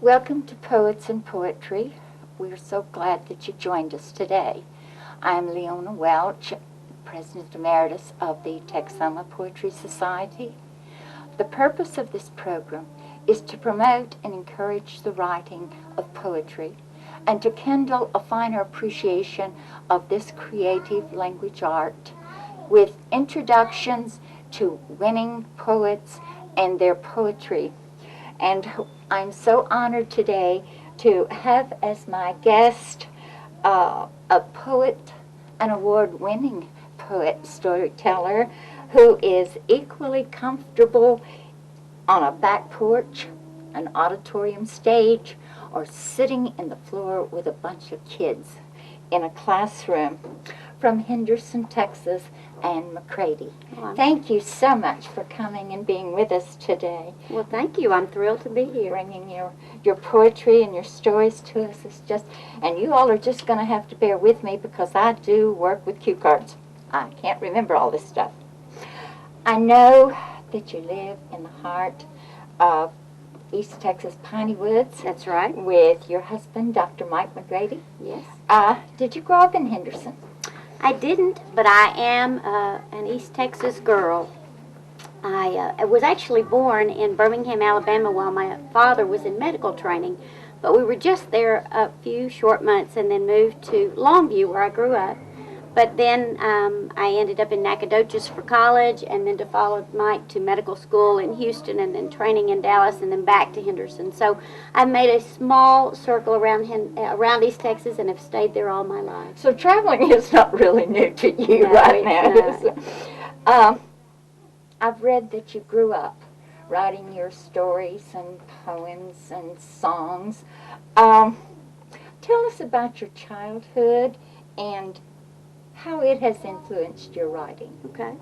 Welcome to Poets and Poetry. We're so glad that you joined us today. I'm Leona Welch, President Emeritus of the Texoma Poetry Society. The purpose of this program is to promote and encourage the writing of poetry and to kindle a finer appreciation of this creative language art with introductions to winning poets and their poetry. And I'm so honored today to have as my guest a poet, an award-winning poet storyteller who is equally comfortable on a back porch, an auditorium stage, or sitting in the floor with a bunch of kids in a classroom. From Henderson, Texas, and McCrady. Thank you so much for coming and being with us today. Well, thank you. I'm thrilled to be here. Bringing your poetry and your stories to us is just, and you all are just going to have to bear with me because I do work with cue cards. I can't remember all this stuff. I know that you live in the heart of East Texas Piney Woods. That's right. With your husband, Dr. Mike McCrady. Yes. Did you grow up in Henderson? I didn't, but I am an East Texas girl. I was actually born in Birmingham, Alabama while my father was in medical training, but we were just there a few short months and then moved to Longview where I grew up. But then I ended up in Nacogdoches for college and then to follow Mike to medical school in Houston and then training in Dallas and then back to Henderson. So I made a small circle around East Texas and have stayed there all my life. So traveling is not really new to you No, right now. not. I've read that you grew up writing your stories and poems and songs. Tell us about your childhood and how it has influenced your writing. Okay.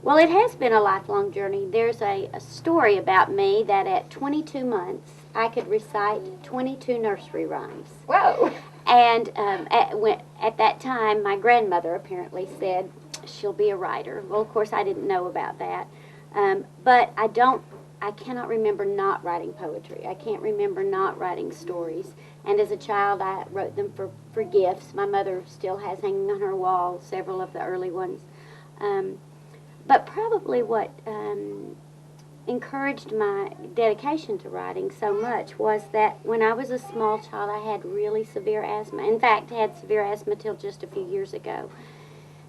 Well, it has been a lifelong journey. There's a story about me that at 22 months, I could recite 22 nursery rhymes. Whoa. And at that time, my grandmother apparently said, she'll be a writer. Well, of course, I didn't know about that. But I cannot remember not writing poetry. I can't remember not writing stories. And as a child, I wrote them for gifts. My mother still has hanging on her wall several of the early ones. But probably what encouraged my dedication to writing so much was that when I was a small child, I had really severe asthma. In fact, I had severe asthma till just a few years ago.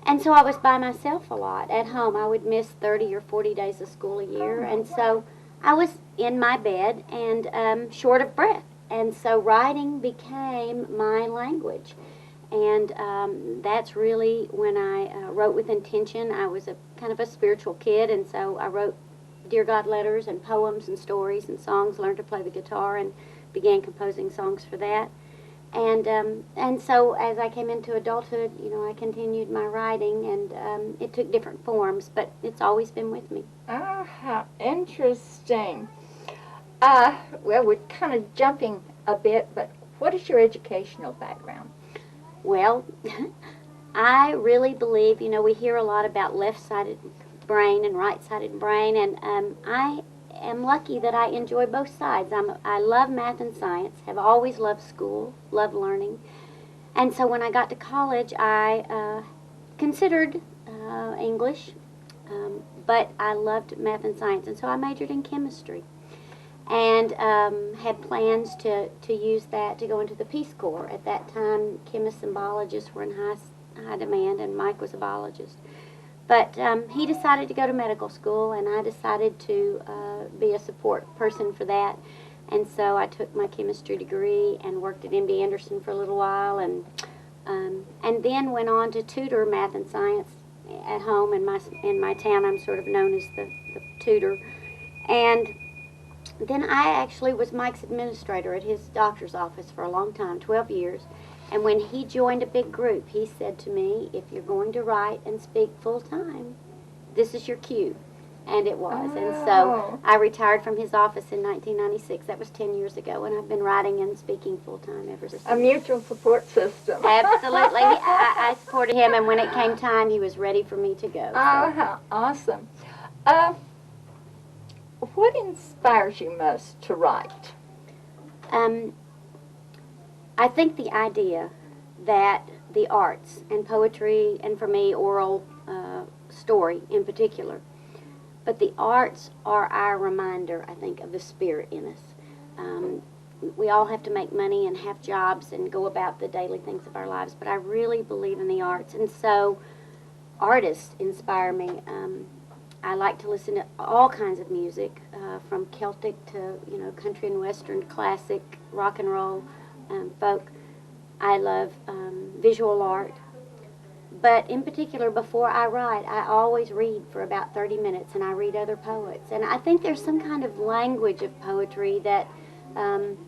And so I was by myself a lot at home. I would miss 30 or 40 days of school a year. And so I was in my bed and short of breath. And so writing became my language. And that's really when I wrote with intention. I was a kind of a spiritual kid, and so I wrote Dear God letters and poems and stories and songs, learned to play the guitar and began composing songs for that. And so as I came into adulthood, I continued my writing, and it took different forms, but it's always been with me. Oh, how interesting. Well, we're kind of jumping a bit, but what is your educational background? Well, I really believe, we hear a lot about left-sided brain and right-sided brain, and I am lucky that I enjoy both sides. I love math and science, have always loved school, love learning. And so when I got to college, I considered English, but I loved math and science, and so I majored in chemistry. And had plans to use that to go into the Peace Corps. At that time, chemists and biologists were in high demand, and Mike was a biologist. But he decided to go to medical school, and I decided to be a support person for that. And so I took my chemistry degree and worked at MD Anderson for a little while, and then went on to tutor math and science at home in my town. I'm sort of known as the tutor. And then I actually was Mike's administrator at his doctor's office for a long time, 12 years. And when he joined a big group, he said to me, if you're going to write and speak full time, this is your cue. And it was. Oh. And so I retired from his office in 1996. That was 10 years ago, and I've been writing and speaking full time ever since. A mutual support system. Absolutely. I supported him, and when it came time, he was ready for me to go. Oh, how awesome. What inspires you most to write? I think the idea that the arts and poetry, and for me, oral story in particular, but the arts are our reminder, I think, of the spirit in us. We all have to make money and have jobs and go about the daily things of our lives, but I really believe in the arts, and so artists inspire me. I like to listen to all kinds of music, from Celtic to country and western, classic, rock and roll, folk. I love visual art. But in particular, before I write, I always read for about 30 minutes, and I read other poets. And I think there's some kind of language of poetry that kind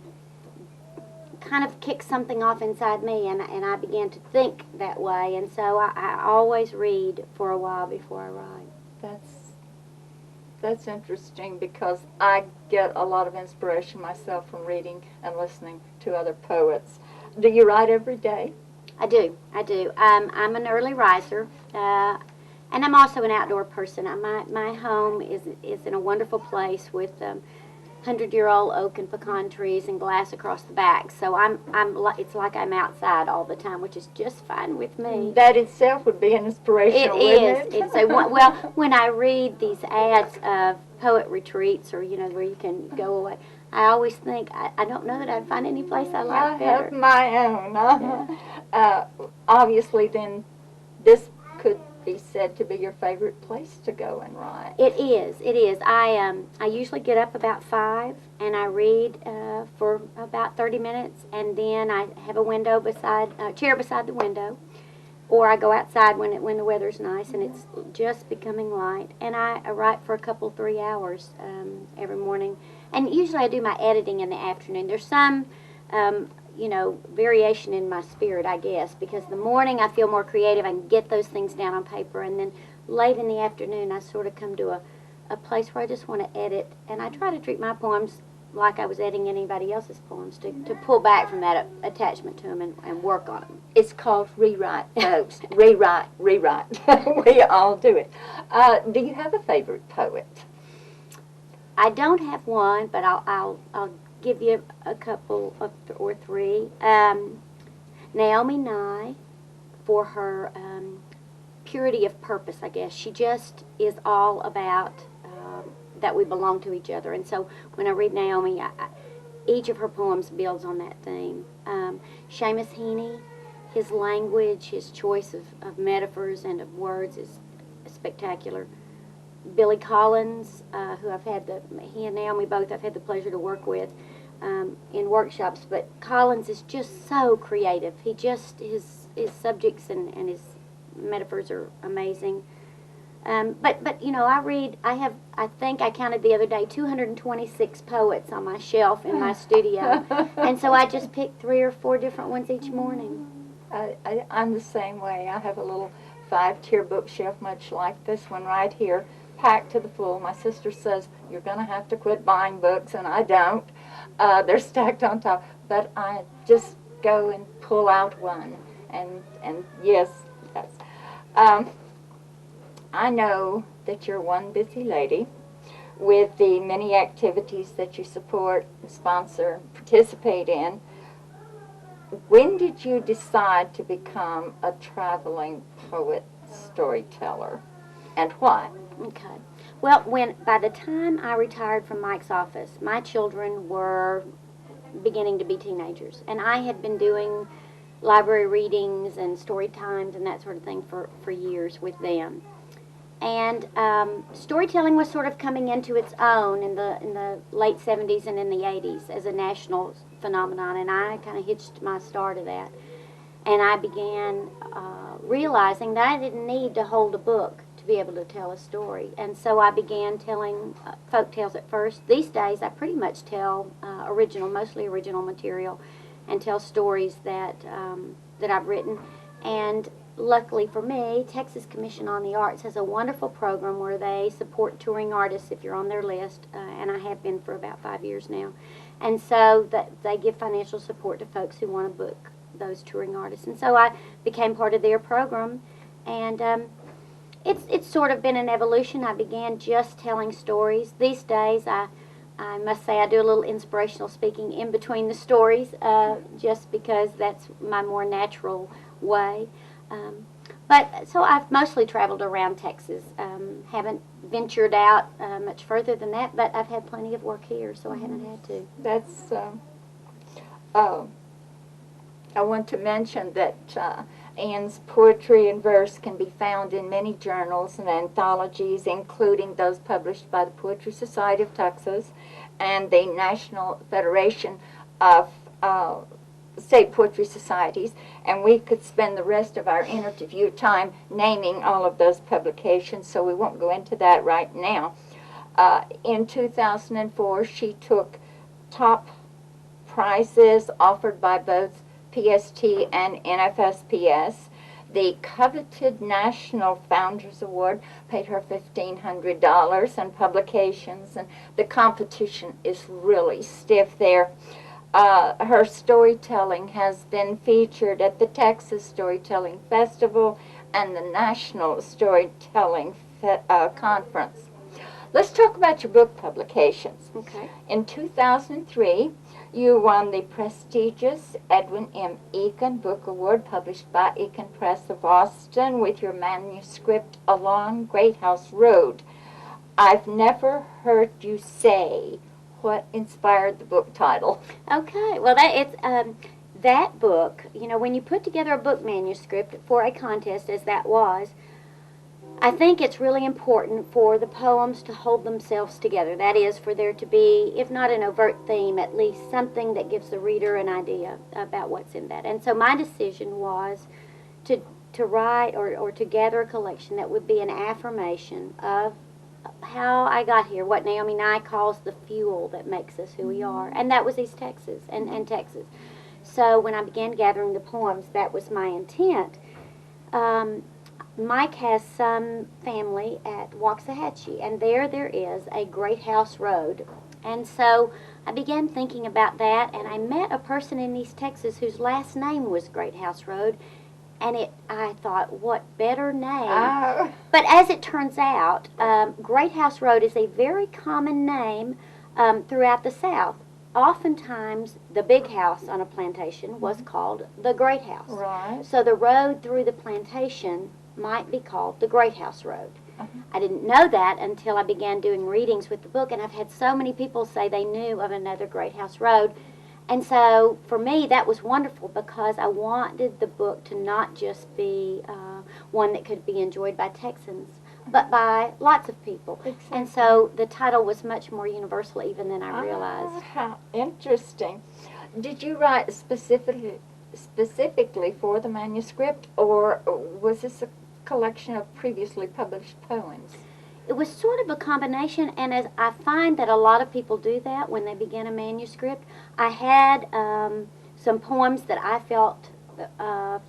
of kicks something off inside me, and I began to think that way. And so I always read for a while before I write. That's interesting, because I get a lot of inspiration myself from reading and listening to other poets. Do you write every day? I do. I'm an early riser, and I'm also an outdoor person. My home is in a wonderful place with 100-year-old oak and pecan trees and glass across the back. So it's like I'm outside all the time, which is just fine with me. That itself would be an inspiration, wouldn't it? It's well, when I read these ads of poet retreats, or where you can go away, I always think, I don't know that I'd find any place I like better. I have my own. Obviously, then, this could be said to be your favorite place to go and write. It is. I usually get up about 5, and I read for about 30 minutes, and then I have a chair beside the window, or I go outside when the weather's nice and it's just becoming light, and I write for a couple, 3 hours every morning. And usually I do my editing in the afternoon. There's some, variation in my spirit, I guess, because the morning I feel more creative. I can get those things down on paper, and then late in the afternoon I sort of come to a place where I just want to edit, and I try to treat my poems like I was editing anybody else's poems, to pull back from that attachment to them and work on them. It's called rewrite, folks. Rewrite. We all do it. Do you have a favorite poet? I don't have one, but I'll give you a couple or 3. Naomi Nye, for her purity of purpose, I guess. She just is all about that we belong to each other. And so when I read Naomi, each of her poems builds on that theme. Seamus Heaney, his language, his choice of metaphors and of words is spectacular. Billy Collins, who he and Naomi both I've had the pleasure to work with in workshops, but Collins is just so creative. His subjects and his metaphors are amazing. But I think I counted the other day 226 poets on my shelf in my studio, and so I just pick 3 or 4 different ones each morning. I'm the same way. I have a little 5-tier bookshelf, much like this one right here, packed to the full. My sister says, you're going to have to quit buying books, and I don't. They're stacked on top. But I just go and pull out one. And yes. I know that you're one busy lady with the many activities that you support, sponsor, participate in. When did you decide to become a traveling poet storyteller, and why? Okay. Well, by the time I retired from Mike's office, my children were beginning to be teenagers, and I had been doing library readings and story times and that sort of thing for years with them. And storytelling was sort of coming into its own in the late 70s and in the 80s as a national phenomenon, and I kind of hitched my star to that. And I began realizing that I didn't need to hold a book to be able to tell a story. And so I began telling folk tales at first. These days I pretty much tell mostly original material, and tell stories that I've written. And luckily for me, Texas Commission on the Arts has a wonderful program where they support touring artists if you're on their list, and I have been for about 5 years now. And so they give financial support to folks who want to book those touring artists. And so I became part of their program, and it's sort of been an evolution. I began just telling stories. These days I I must say I do a little inspirational speaking in between the stories, just because that's my more natural way. But so I've mostly traveled around Texas. Haven't ventured out much further than that, but I've had plenty of work here, so I haven't had to. That's, I want to mention that Anne's poetry and verse can be found in many journals and anthologies, including those published by the Poetry Society of Texas and the National Federation of State Poetry Societies, and we could spend the rest of our interview time naming all of those publications, so we won't go into that right now. In 2004, she took top prizes offered by both PST and NFSPS. The coveted National Founders Award paid her $1,500 in publications, and the competition is really stiff there. Her storytelling has been featured at the Texas Storytelling Festival and the National Storytelling Conference. Let's talk about your book publications. Okay. In 2003, you won the prestigious Edwin M. Eakin Book Award, published by Eakin Press of Austin, with your manuscript Along Great House Road. I've never heard you say what inspired the book title. Okay, well, that book, when you put together a book manuscript for a contest, as that was, I think it's really important for the poems to hold themselves together. That is, for there to be, if not an overt theme, at least something that gives the reader an idea about what's in that. And so my decision was to write or to gather a collection that would be an affirmation of how I got here, what Naomi Nye calls the fuel that makes us who we are. And that was East Texas and Texas. So when I began gathering the poems, that was my intent. Mike has some family at Waxahachie, and there is a Great House Road. And so I began thinking about that, and I met a person in East Texas whose last name was Great House Road, and I thought, what better name? Oh. But as it turns out, Great House Road is a very common name throughout the South. Oftentimes, the big house on a plantation was called the Great House. Right. So the road through the plantation might be called the Great House Road. I didn't know that until I began doing readings with the book, and I've had so many people say they knew of another Great House Road. And so for me, that was wonderful because I wanted the book to not just be one that could be enjoyed by Texans, but by lots of people. Exactly. And so the title was much more universal even than I realized. How interesting. Did you write specifically for the manuscript, or was this a collection of previously published poems? It was sort of a combination, and as I find that a lot of people do that when they begin a manuscript, I had some poems that I felt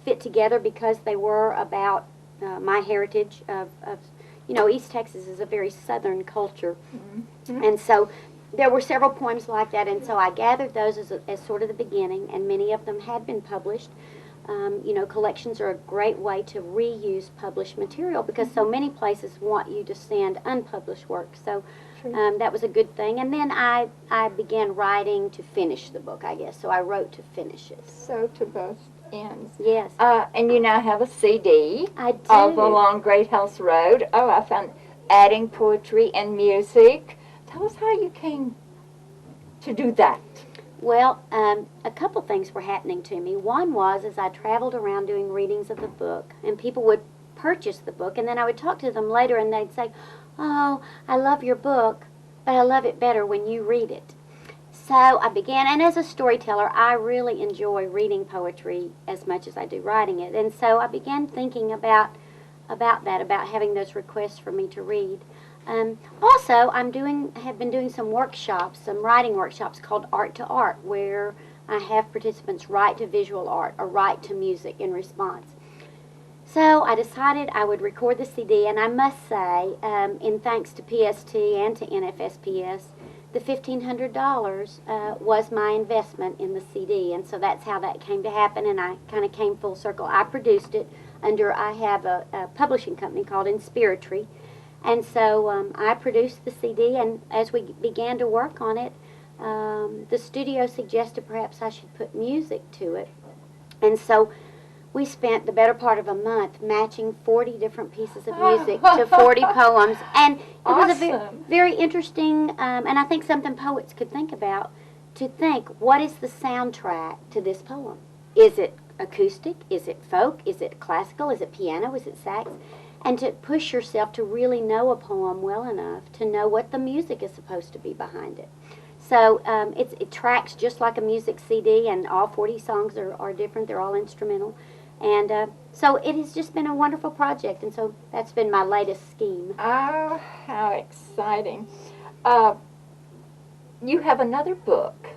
fit together because they were about my heritage of East Texas is a very southern culture. Mm-hmm. And so there were several poems like that, and so I gathered those as sort of the beginning, and many of them had been published. Collections are a great way to reuse published material because so many places want you to send unpublished work. So that was a good thing. And then I began writing to finish the book, I guess. So I wrote to finish it. So to both ends. Yes. And you now have a CD I do. of Along Great House Road. Oh, I found adding poetry and music. Tell us how you came to do that. Well, a couple things were happening to me. One was as I traveled around doing readings of the book, and people would purchase the book, and then I would talk to them later, and they'd say, "Oh, I love your book, but I love it better when you read it." So I began, and as a storyteller, I really enjoy reading poetry as much as I do writing it, and so I began thinking about having those requests for me to read. Also, have been doing some workshops, some writing workshops called Art to Art, where I have participants write to visual art or write to music in response. So I decided I would record the CD, and I must say, in thanks to PST and to NFSPS, the $1,500 was my investment in the CD, and so that's how that came to happen, and I kind of came full circle. I produced it I have a publishing company called InSpiritry, And so I produced the CD, and as we began to work on it, the studio suggested perhaps I should put music to it. And so we spent the better part of a month matching 40 different pieces of music to 40 poems. And it was a very interesting, and I think something poets could think about, to think, what is the soundtrack to this poem? Is it acoustic? Is it folk? Is it classical? Is it piano? Is it sax? And to push yourself to really know a poem well enough to know what the music is supposed to be behind it. So it tracks just like a music CD, and all 40 songs are different. They're all instrumental. And so it has just been a wonderful project, and so that's been my latest scheme. Oh, how exciting. You have another book,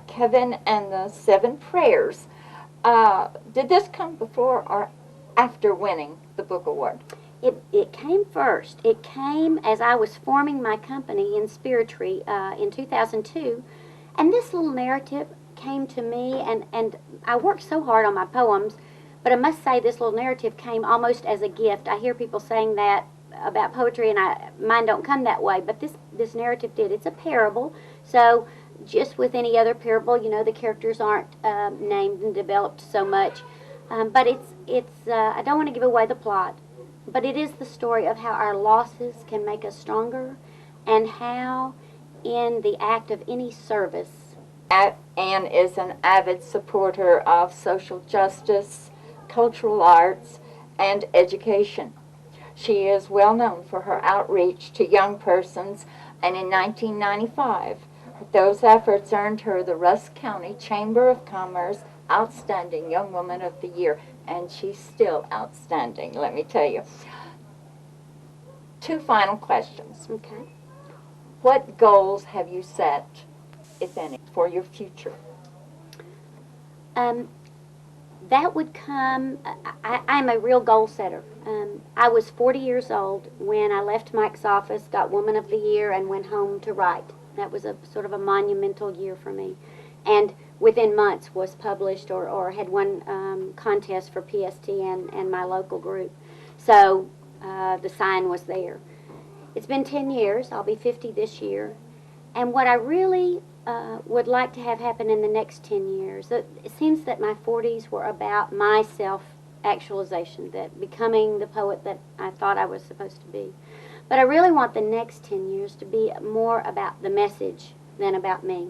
Kevin and the Seven Prayers. Did this come before or after winning the book award? It came first. It came as I was forming my company, InSpiritry, in 2002, and this little narrative came to me, and I worked so hard on my poems, but I must say this little narrative came almost as a gift. I hear people saying that about poetry, and mine don't come that way, but this narrative did. It's a parable, so just with any other parable, you know, the characters aren't named and developed so much, but it's I don't want to give away the plot. But it is the story of how our losses can make us stronger, and how in the act of any service. Anne is an avid supporter of social justice, cultural arts, and education. She is well known for her outreach to young persons, and in 1995, those efforts earned her the Rusk County Chamber of Commerce Outstanding Young Woman of the Year. And she's still outstanding, let me tell you. 2 final questions. Okay. What goals have you set, if any, for your future? That would come, I'm a real goal setter. I was 40 years old when I left Mike's office, got Woman of the Year, and went home to write. That was a sort of a monumental year for me. And within months was published or had won contest for PST and my local group. So the sign was there. It's been 10 years. I'll be 50 this year. And what I really would like to have happen in the next 10 years, it seems that my 40s were about my self-actualization, that becoming the poet that I thought I was supposed to be. But I really want the next 10 years to be more about the message than about me.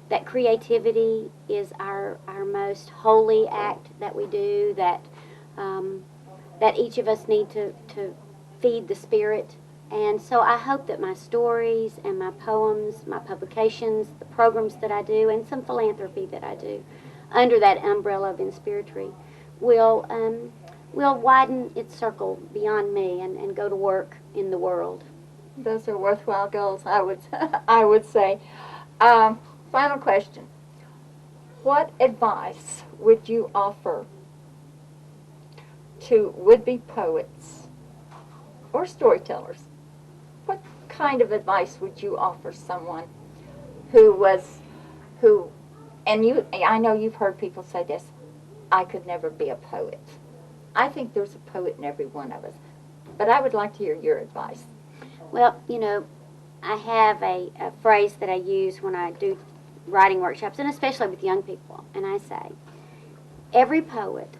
That creativity is our most holy act that we do, that each of us need to feed the spirit. And so I hope that my stories and my poems, my publications, the programs that I do, and some philanthropy that I do under that umbrella of InSpiritry will widen its circle beyond me and go to work in the world. Those are worthwhile goals, I would say. Final question. What advice would you offer to would-be poets or storytellers? What kind of advice would you offer someone and I know you've heard people say this, I could never be a poet. I think there's a poet in every one of us, but I would like to hear your advice. Well, you know, I have a phrase that I use when I do writing workshops, and especially with young people, and I say, every poet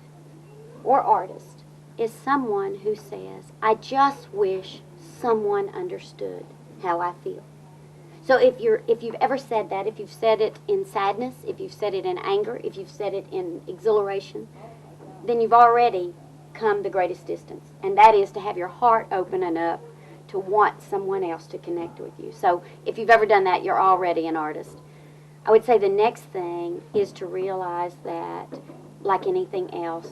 or artist is someone who says, I just wish someone understood how I feel. So if you've ever said that, if you've said it in sadness, if you've said it in anger, if you've said it in exhilaration, then you've already come the greatest distance, and that is to have your heart open enough to want someone else to connect with you. So if you've ever done that, you're already an artist. I would say the next thing is to realize that, like anything else,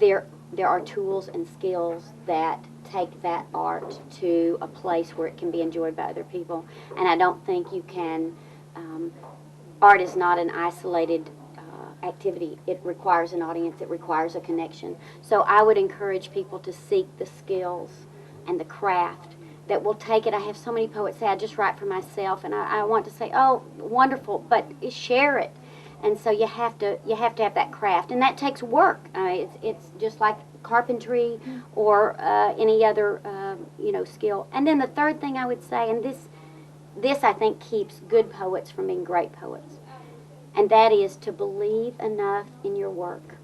there are tools and skills that take that art to a place where it can be enjoyed by other people. And I don't think you can, art is not an isolated activity. It requires an audience. It requires a connection. So I would encourage people to seek the skills and the craft that will take it. I have so many poets say, I just write for myself, and I want to say, oh, wonderful, but share it. And so you have to have that craft, and that takes work. It's just like carpentry or any other, skill. And then the third thing I would say, and this I think keeps good poets from being great poets, and that is to believe enough in your work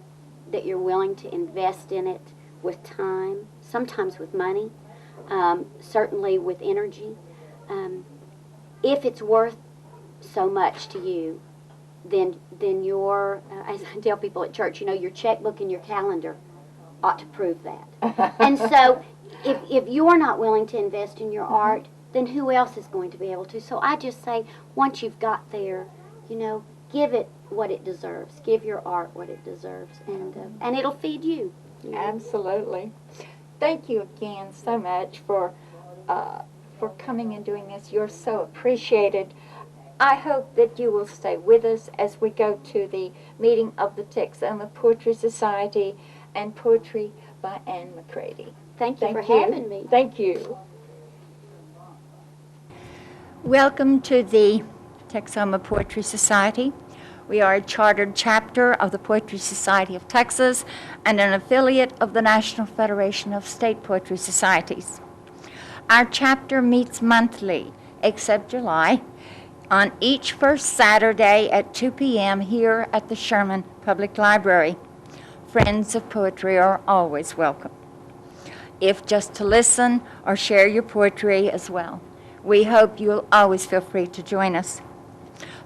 that you're willing to invest in it with time, sometimes with money, certainly with energy. If it's worth so much to you, then your, as I tell people at church, your checkbook and your calendar ought to prove that. And so if you're not willing to invest in your art, then who else is going to be able to? So I just say, once you've got there, give it what it deserves. Give your art what it deserves, and it'll feed you. Absolutely. Thank you again so much for coming and doing this. You're so appreciated. I hope that you will stay with us as we go to the meeting of the Texoma Poetry Society and Poetry by McCrady. Thank you for having me. Thank you. Welcome to the Texoma Poetry Society. We are a chartered chapter of the Poetry Society of Texas and an affiliate of the National Federation of State Poetry Societies. Our chapter meets monthly, except July, on each first Saturday at 2 p.m. here at the Sherman Public Library. Friends of poetry are always welcome, if just to listen or share your poetry as well. We hope you'll always feel free to join us.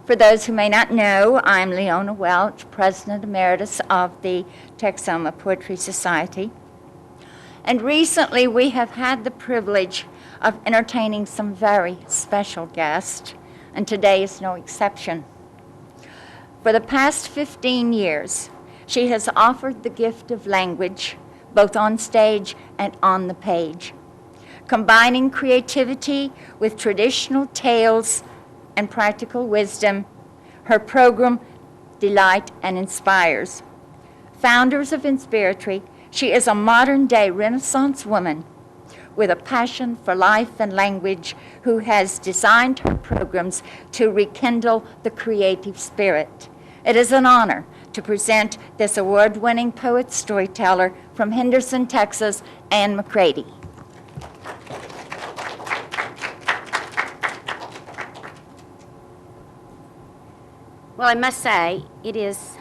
For those who may not know, I'm Leona Welch, President Emeritus of the Texoma Poetry Society. And recently we have had the privilege of entertaining some very special guests, and today is no exception. For the past 15 years, she has offered the gift of language, both on stage and on the page, combining creativity with traditional tales and practical wisdom. Her program delights and inspires. Founders of InSpiritry, she is a modern-day Renaissance woman with a passion for life and language who has designed her programs to rekindle the creative spirit. It is an honor to present this award-winning poet-storyteller from Henderson, Texas, Anne McCrady. Well, I must say, it is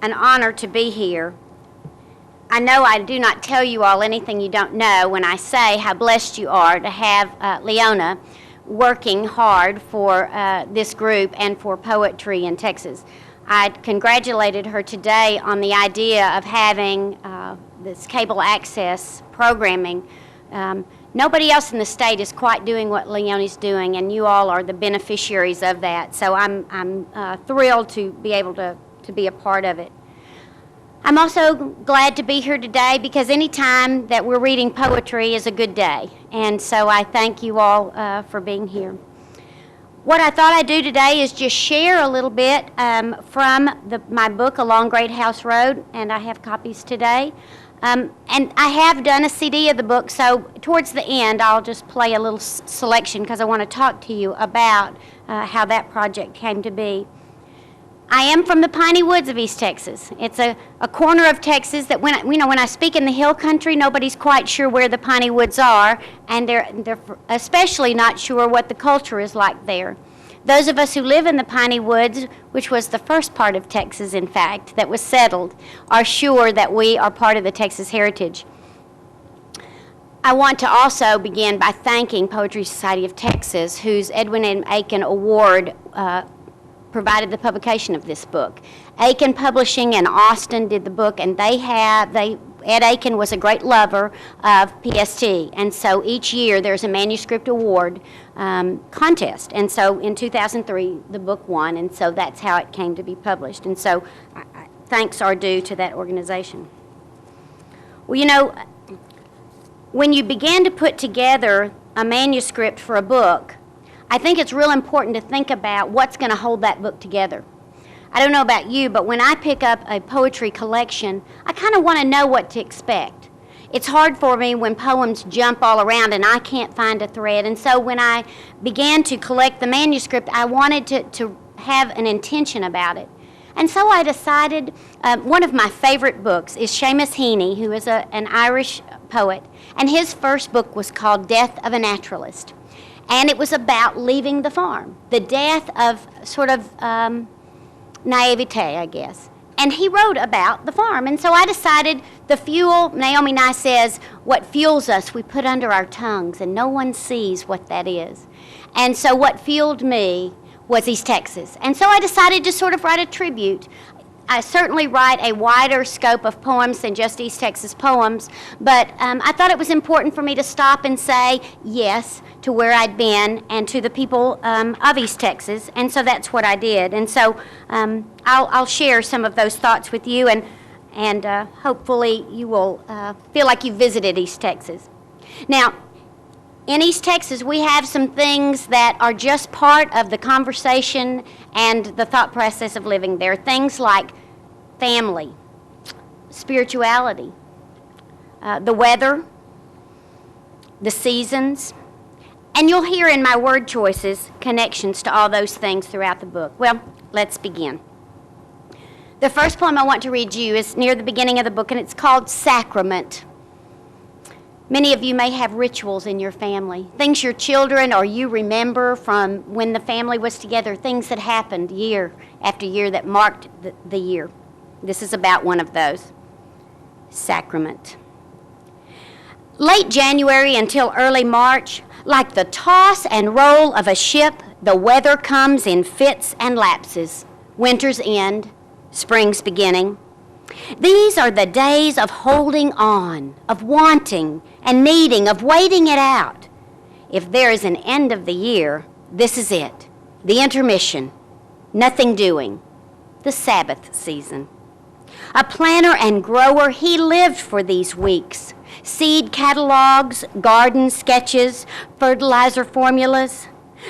an honor to be here. I know I do not tell you all anything you don't know when I say how blessed you are to have Leona working hard for this group and for poetry in Texas. I congratulated her today on the idea of having this cable access programming. Nobody else in the state is quite doing what Leona's doing, and you all are the beneficiaries of that. So I'm thrilled to be able to be a part of it. I'm also glad to be here today because any time that we're reading poetry is a good day. And so I thank you all for being here. What I thought I'd do today is just share a little bit from my book, Along Great House Road, and I have copies today. And I have done a CD of the book, so towards the end I'll just play a little selection because I want to talk to you about how that project came to be. I am from the piney woods of East Texas. It's a corner of Texas that when I speak in the hill country, nobody's quite sure where the piney woods are, and they're especially not sure what the culture is like there. Those of us who live in the piney woods, which was the first part of Texas, in fact, that was settled, are sure that we are part of the Texas heritage. I want to also begin by thanking Poetry Society of Texas, whose Edwin M. Aiken Award provided the publication of this book. Aiken Publishing in Austin did the book, and Ed Aiken was a great lover of PST, and so each year there's a manuscript award contest, and so in 2003 the book won, and so that's how it came to be published, and so thanks are due to that organization. Well, when you begin to put together a manuscript for a book, I think it's real important to think about what's going to hold that book together. I don't know about you, but when I pick up a poetry collection, I kind of want to know what to expect. It's hard for me when poems jump all around and I can't find a thread. And so when I began to collect the manuscript, I wanted to have an intention about it. And so I decided, one of my favorite books is Seamus Heaney, who is an Irish poet, and his first book was called Death of a Naturalist. And it was about leaving the farm, the death of sort of naivete, I guess. And he wrote about the farm. And so I decided the fuel, Naomi Nye says, what fuels us we put under our tongues, and no one sees what that is. And so what fueled me was East Texas. And so I decided to sort of write a tribute. I certainly write a wider scope of poems than just East Texas poems, but I thought it was important for me to stop and say yes to where I'd been and to the people of East Texas, and so that's what I did. And so I'll share some of those thoughts with you, and hopefully you will feel like you visited East Texas. Now, in East Texas, we have some things that are just part of the conversation and the thought process of living there. Things like family, spirituality, the weather, the seasons, and you'll hear in my word choices connections to all those things throughout the book. Well, let's begin. The first poem I want to read you is near the beginning of the book, and it's called Sacrament. Many of you may have rituals in your family, things your children or you remember from when the family was together, things that happened year after year that marked the year. This is about one of those. Sacrament. Late January until early March, like the toss and roll of a ship, the weather comes in fits and lapses. Winter's end, spring's beginning. These are the days of holding on, of wanting and needing, of waiting it out. If there is an end of the year, this is it. The intermission, nothing doing, the Sabbath season. A planter and grower, he lived for these weeks. Seed catalogs, garden sketches, fertilizer formulas.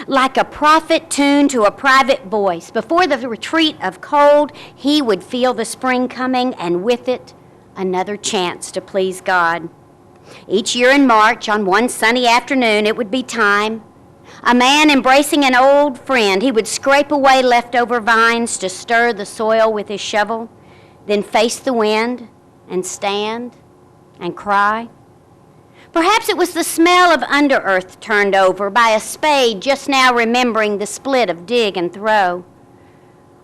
Like a prophet tuned to a private voice, before the retreat of cold, he would feel the spring coming, and with it, another chance to please God. Each year in March, on one sunny afternoon, it would be time. A man embracing an old friend, he would scrape away leftover vines to stir the soil with his shovel, then face the wind and stand and cry. Perhaps it was the smell of under-earth turned over by a spade just now remembering the split of dig and throw.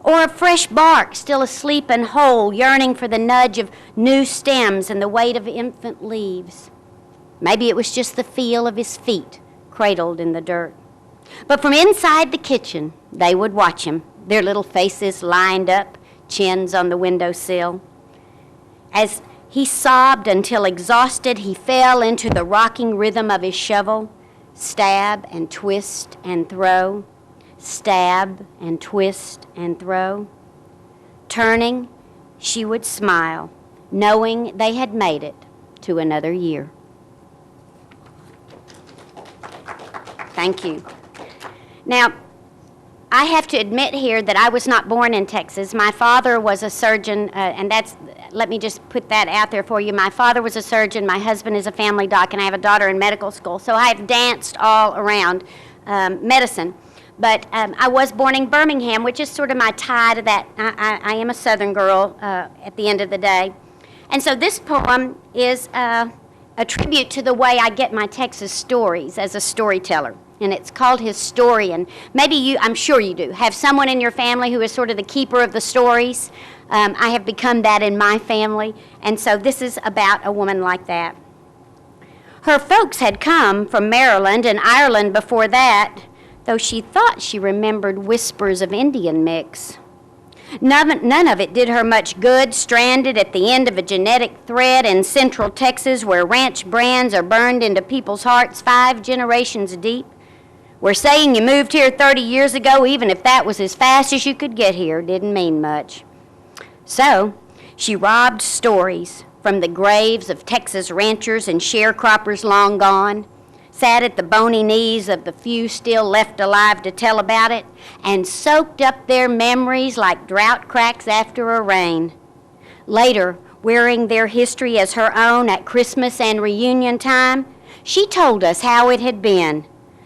Or of fresh bark still asleep and whole, yearning for the nudge of new stems and the weight of infant leaves. Maybe it was just the feel of his feet cradled in the dirt. But from inside the kitchen, they would watch him, their little faces lined up, chins on the windowsill. As he sobbed until exhausted, he fell into the rocking rhythm of his shovel, stab and twist and throw, stab and twist and throw. Turning, she would smile, knowing they had made it to another year. Thank you. Now, I have to admit here that I was not born in Texas. My father was a surgeon, and let me just put that out there for you. My father was a surgeon, my husband is a family doc, and I have a daughter in medical school. So I have danced all around medicine. But I was born in Birmingham, which is sort of my tie to that. I am a Southern girl at the end of the day. And so this poem is a tribute to the way I get my Texas stories as a storyteller. And it's called Historian. Maybe you, I'm sure you do, have someone in your family who is sort of the keeper of the stories. I have become that in my family. And so this is about a woman like that. Her folks had come from Maryland and Ireland before that, though she thought she remembered whispers of Indian mix. None of it did her much good, stranded at the end of a genetic thread in central Texas where ranch brands are burned into people's hearts 5 generations deep. Where saying you moved here 30 years ago, even if that was as fast as you could get here, didn't mean much. So she robbed stories from the graves of Texas ranchers and sharecroppers long gone, sat at the bony knees of the few still left alive to tell about it, and soaked up their memories like drought cracks after a rain. Later, wearing their history as her own at Christmas and reunion time, she told us how it had been.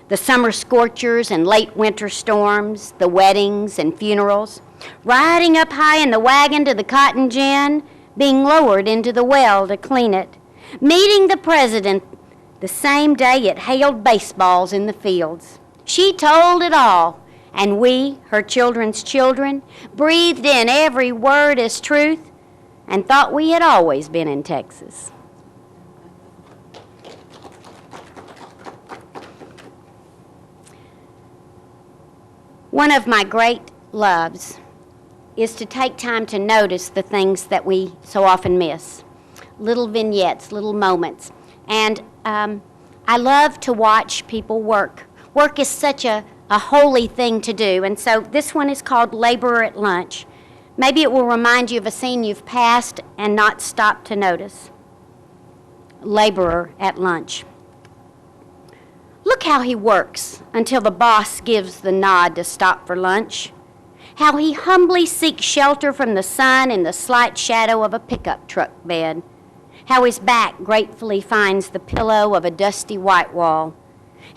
The summer scorchers and late winter storms, the weddings and funerals, riding up high in the wagon to the cotton gin, being lowered into the well to clean it, meeting the president the same day it hailed baseballs in the fields. She told it all, and we, her children's children, breathed in every word as truth and thought we had always been in Texas. One of my great loves is to take time to notice the things that we so often miss. Little vignettes, little moments. And I love to watch people work. Work is such a holy thing to do. And so this one is called Laborer at Lunch. Maybe it will remind you of a scene you've passed and not stopped to notice. Laborer at lunch. Look how he works until the boss gives the nod to stop for lunch. How he humbly seeks shelter from the sun in the slight shadow of a pickup truck bed. How his back gratefully finds the pillow of a dusty white wall.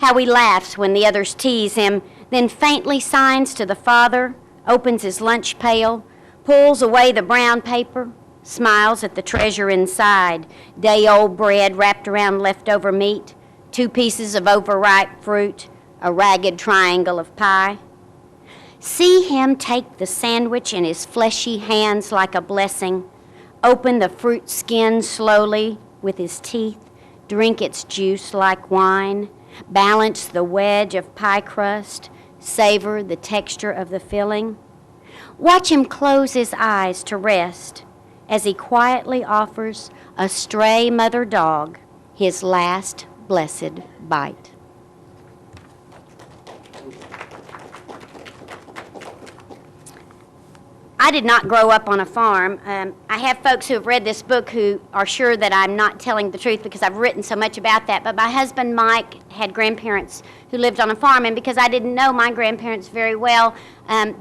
How he laughs when the others tease him, then faintly signs to the father, opens his lunch pail, pulls away the brown paper, smiles at the treasure inside, day-old bread wrapped around leftover meat, 2 pieces of overripe fruit, a ragged triangle of pie. See him take the sandwich in his fleshy hands like a blessing, open the fruit skin slowly with his teeth, drink its juice like wine, balance the wedge of pie crust, savor the texture of the filling. Watch him close his eyes to rest as he quietly offers a stray mother dog his last blessed bite. I did not grow up on a farm. I have folks who have read this book who are sure that I'm not telling the truth because I've written so much about that. But my husband, Mike, had grandparents who lived on a farm, and because I didn't know my grandparents very well,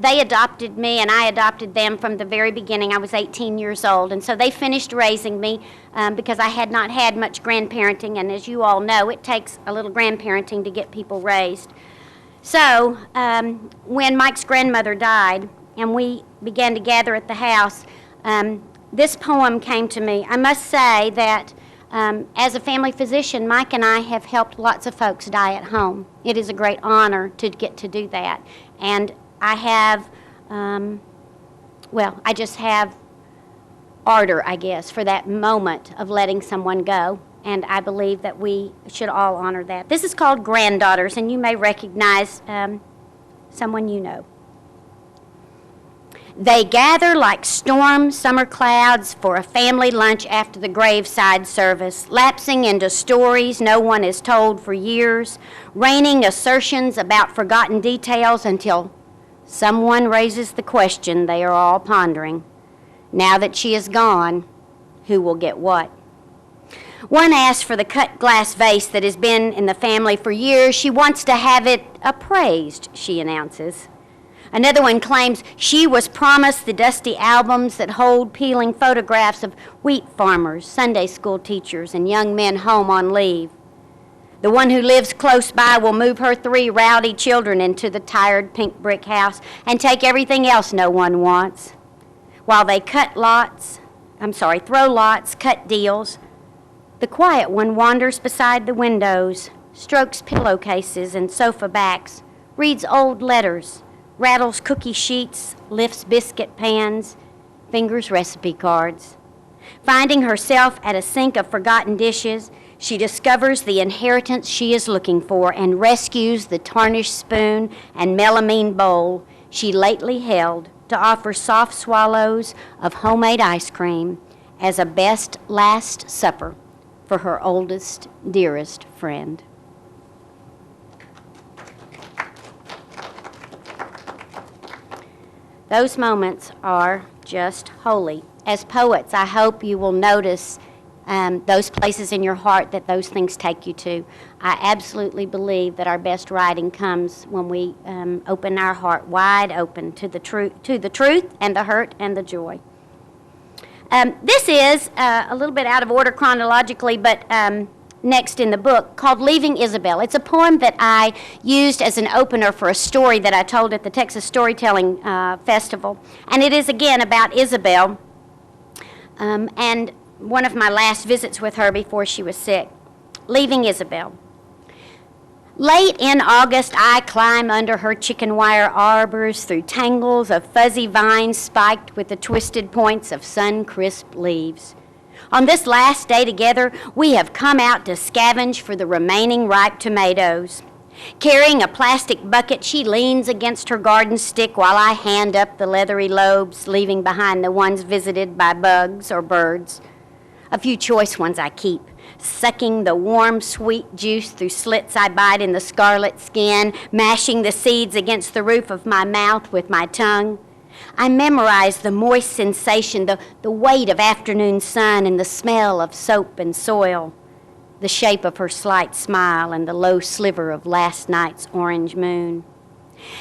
they adopted me and I adopted them from the very beginning. I was 18 years old, and so they finished raising me because I had not had much grandparenting, and as you all know, it takes a little grandparenting to get people raised. So when Mike's grandmother died, and we began to gather at the house, this poem came to me. I must say that as a family physician, Mike and I have helped lots of folks die at home. It is a great honor to get to do that. And I have, I just have ardor, I guess, for that moment of letting someone go. And I believe that we should all honor that. This is called Granddaughters, and you may recognize someone you know. They gather like storm summer clouds for a family lunch after the graveside service, lapsing into stories no one has told for years, raining assertions about forgotten details until someone raises the question they are all pondering. Now that she is gone, who will get what? One asks for the cut glass vase that has been in the family for years. She wants to have it appraised, she announces. Another one claims she was promised the dusty albums that hold peeling photographs of wheat farmers, Sunday school teachers, and young men home on leave. The one who lives close by will move her 3 rowdy children into the tired pink brick house and take everything else no one wants. While they throw lots, cut deals, the quiet one wanders beside the windows, strokes pillowcases and sofa backs, reads old letters, rattles cookie sheets, lifts biscuit pans, fingers recipe cards. Finding herself at a sink of forgotten dishes, she discovers the inheritance she is looking for and rescues the tarnished spoon and melamine bowl she lately held to offer soft swallows of homemade ice cream as a best last supper for her oldest, dearest friend. Those moments are just holy. As poets, I hope you will notice those places in your heart that those things take you to. I absolutely believe that our best writing comes when we open our heart wide open to the truth and the hurt and the joy. This is a little bit out of order chronologically, but next in the book called Leaving Isabel. It's a poem that I used as an opener for a story that I told at the Texas Storytelling Festival. And it is, again, about Isabel and one of my last visits with her before she was sick. Leaving Isabel. Late in August, I climb under her chicken wire arbors through tangles of fuzzy vines spiked with the twisted points of sun-crisp leaves. On this last day together, we have come out to scavenge for the remaining ripe tomatoes. Carrying a plastic bucket, she leans against her garden stick while I hand up the leathery lobes, leaving behind the ones visited by bugs or birds. A few choice ones I keep, sucking the warm, sweet juice through slits I bite in the scarlet skin, mashing the seeds against the roof of my mouth with my tongue. I memorize the moist sensation, the weight of afternoon sun and the smell of soap and soil, the shape of her slight smile and the low sliver of last night's orange moon.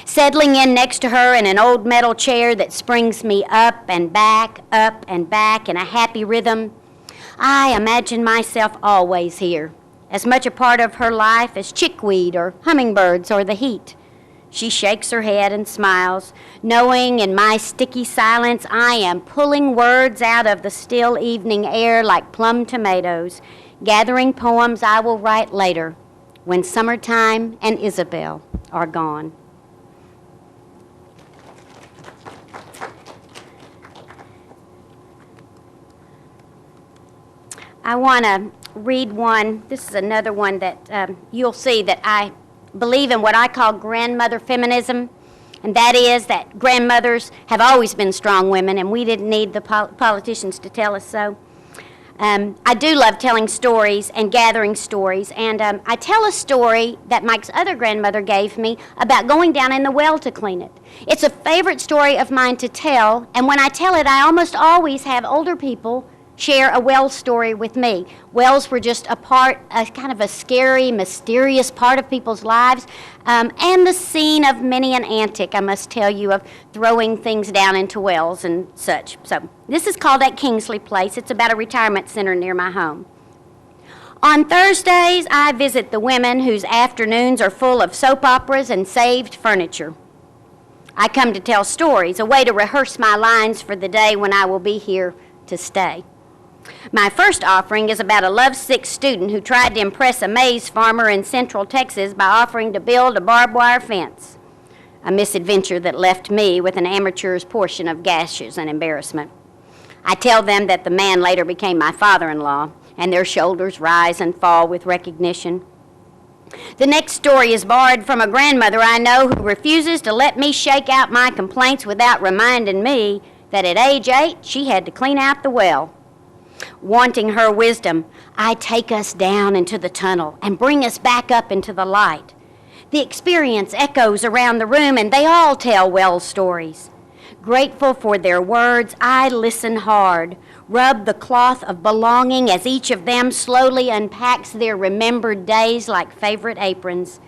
Settling in next to her in an old metal chair that springs me up and back in a happy rhythm, I imagine myself always here, as much a part of her life as chickweed or hummingbirds or the heat. She shakes her head and smiles, knowing in my sticky silence I am pulling words out of the still evening air like plum tomatoes, gathering poems I will write later when summertime and Isabel are gone. I want to read one. This is another one that you'll see that I believe in what I call grandmother feminism, and that is that grandmothers have always been strong women, and we didn't need the politicians to tell us so. I do love telling stories and gathering stories, and I tell a story that Mike's other grandmother gave me about going down in the well to clean it. It's a favorite story of mine to tell, and when I tell it, I almost always have older people share a well story with me. Wells were just a kind of a scary, mysterious part of people's lives, and the scene of many an antic, I must tell you, of throwing things down into wells and such. So this is called at Kingsley Place. It's about a retirement center near my home. On Thursdays, I visit the women whose afternoons are full of soap operas and saved furniture. I come to tell stories, a way to rehearse my lines for the day when I will be here to stay. My first offering is about a lovesick student who tried to impress a maize farmer in central Texas by offering to build a barbed wire fence, a misadventure that left me with an amateur's portion of gashes and embarrassment. I tell them that the man later became my father-in-law, and their shoulders rise and fall with recognition. The next story is borrowed from a grandmother I know who refuses to let me shake out my complaints without reminding me that at age 8 she had to clean out the well. Wanting her wisdom, I take us down into the tunnel and bring us back up into the light. The experience echoes around the room, and they all tell well stories. Grateful for their words, I listen hard, rub the cloth of belonging as each of them slowly unpacks their remembered days like favorite aprons.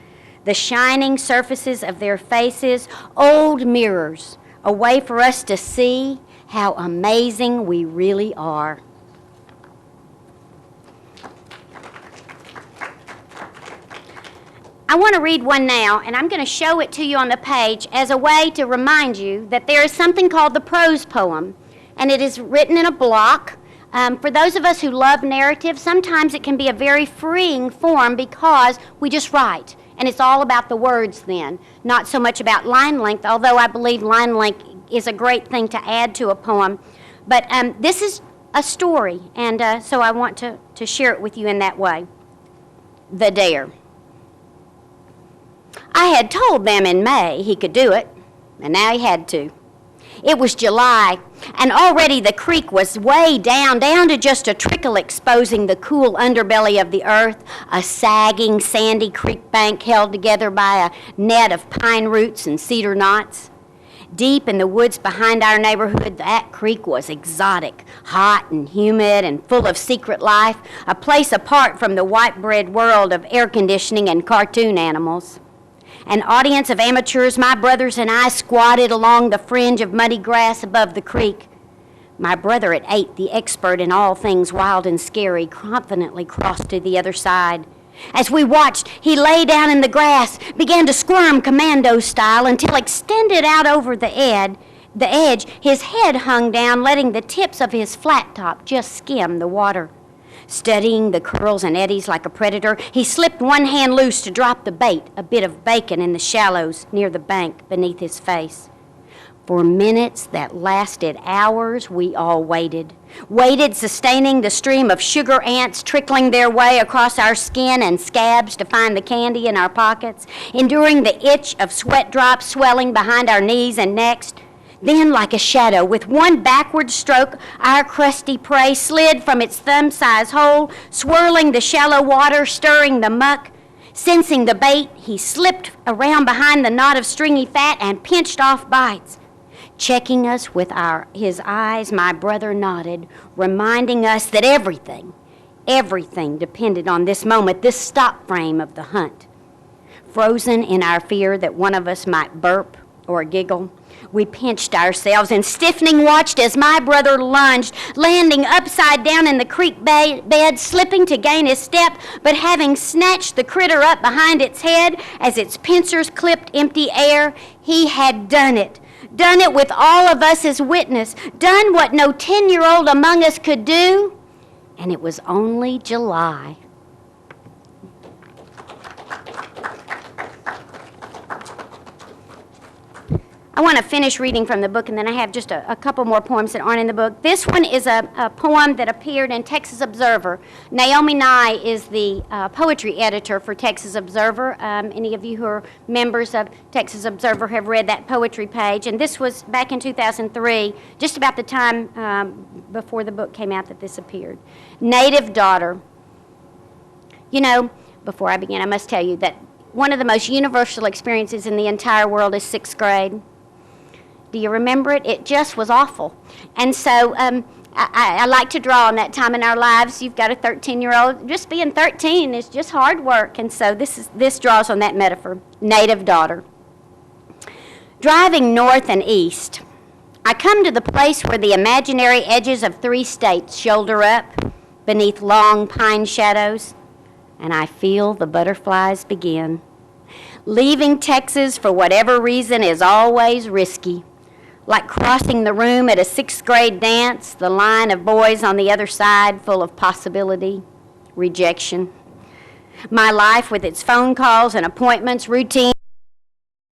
The shining surfaces of their faces, old mirrors, a way for us to see how amazing we really are. I want to read one now, and I'm going to show it to you on the page as a way to remind you that there is something called the prose poem, and it is written in a block. For those of us who love narrative, sometimes it can be a very freeing form because we just write, and it's all about the words then, not so much about line length, although I believe line length is a great thing to add to a poem. But this is a story, and so I want to share it with you in that way. The Dare. I had told them in May he could do it, and now he had to. It was July, and already the creek was way down to just a trickle exposing the cool underbelly of the earth, a sagging, sandy creek bank held together by a net of pine roots and cedar knots. Deep in the woods behind our neighborhood, that creek was exotic, hot and humid and full of secret life, a place apart from the white-bread world of air conditioning and cartoon animals. An audience of amateurs, my brothers and I, squatted along the fringe of muddy grass above the creek. My brother at 8, the expert in all things wild and scary, confidently crossed to the other side. As we watched, he lay down in the grass, began to squirm commando style until extended out over the edge, his head hung down, letting the tips of his flat top just skim the water. Studying the curls and eddies like a predator, he slipped one hand loose to drop the bait, a bit of bacon in the shallows near the bank beneath his face. For minutes that lasted hours, we all waited, sustaining the stream of sugar ants trickling their way across our skin and scabs to find the candy in our pockets, enduring the itch of sweat drops swelling behind our knees and necks. Then, like a shadow, with one backward stroke, our crusty prey slid from its thumb-sized hole, swirling the shallow water, stirring the muck. Sensing the bait, he slipped around behind the knot of stringy fat and pinched off bites. Checking us with his eyes, my brother nodded, reminding us that everything depended on this moment, this stop frame of the hunt. Frozen in our fear that one of us might burp or giggle, we pinched ourselves and stiffening watched as my brother lunged, landing upside down in the creek bed, slipping to gain his step, but having snatched the critter up behind its head as its pincers clipped empty air, he had done it. Done it with all of us as witness, done what no 10-year-old among us could do, and it was only July. I want to finish reading from the book, and then I have just a couple more poems that aren't in the book. This one is a poem that appeared in Texas Observer. Naomi Nye is the poetry editor for Texas Observer. Any of you who are members of Texas Observer have read that poetry page, and this was back in 2003, just about the time before the book came out that this appeared. Native Daughter. You know, before I begin, I must tell you that one of the most universal experiences in the entire world is 6th grade. Do you remember it? It just was awful. And so I like to draw on that time in our lives. You've got a 13-year-old. Just being 13 is just hard work. And so this draws on that metaphor. Native Daughter. Driving north and east, I come to the place where the imaginary edges of 3 states shoulder up beneath long pine shadows, and I feel the butterflies begin. Leaving Texas for whatever reason is always risky. Like crossing the room at a 6th grade dance, the line of boys on the other side full of possibility, rejection. My life with its phone calls and appointments, routine,